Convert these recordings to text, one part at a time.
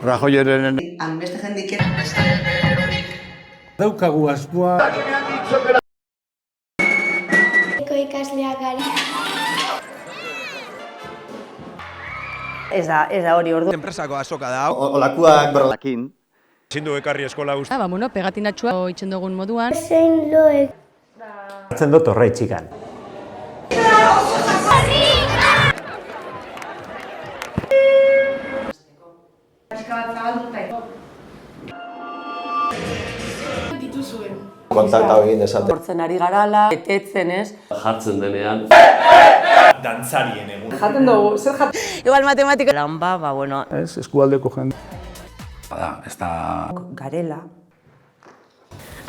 Rajoyeren Hainbeste jendik Daukagu askua. Ikasleak gara. Ez da hori ordu. Enpresako azoka da. olakuak berlakin. Ezin du ekarri eskola guzti. Pegatinatxua itzen dugun moduan. Zein loek. Hartzen dut horre txikan. Kontakta egin desate. Hortzen ari garala, etetzen ez. Jartzen denean. Dantzarien egun. Jaten dugu, zer jaten? Igual matematika. Lanba, bueno. Ez, eskualdeko jende. Bada, ez da... Garela.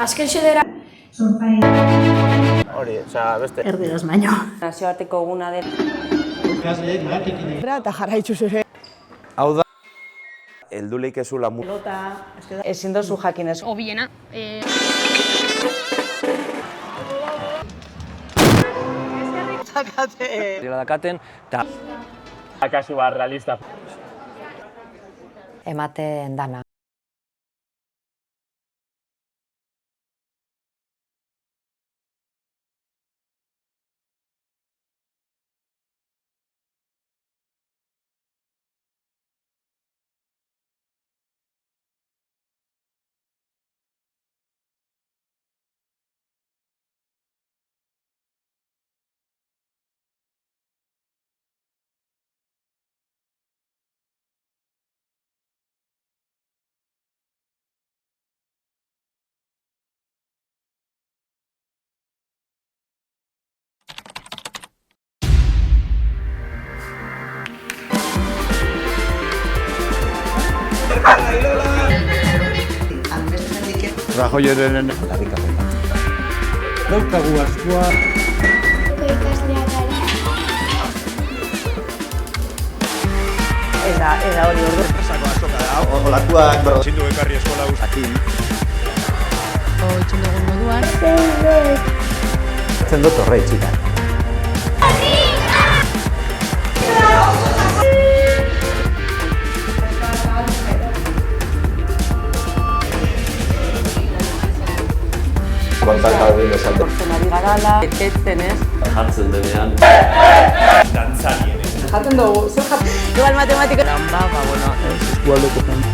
Azken xedera. Hori, osea, beste. Erdigoz baino. Nazioarteko eguna dela. Eta jarraitzu zure. Hau da, helduleik ezula mu... Ezin dozu jakin ez. Obiena. Dira dakaten, eta... Akasu bat realista. Ematen dana. hainbeste jendik Rajoyeren Daukagu askua. Ikasleak gara. Ez da hori ordu. Enpresako azoka da. olakuak berlakin. Ezin du ekarri eskola guzti. Itzen dugun moduan. Zein loek. Hartzen dut horre txikan. Kontakta egin desate. Hortzen ari garala, etetzen ez. Jartzen denean. Dantzarien egun. Jaten dugu, zer jaten? Igual matematika. Lanba, bueno. Eskualdeko jende.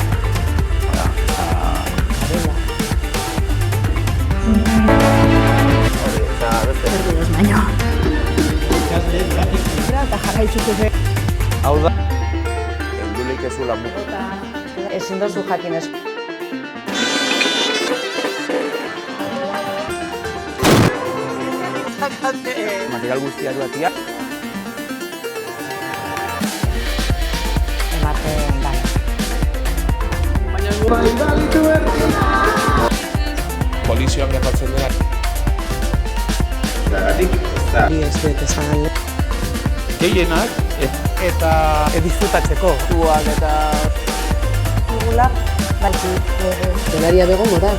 Hori, osea, beste. Erdigoz baino. Eta jarraitzu zure. Hau da, helduleik ezula mu... Ezin dozu jakin ez. Material guztiak batia. Ematen dana. Polizioak japatzen dena. Zagatik, ez da. Ez dut esan. Gehienak eta Disfrutatzeko. Zuak eta... Dugula, batxik. Delaria begon gora.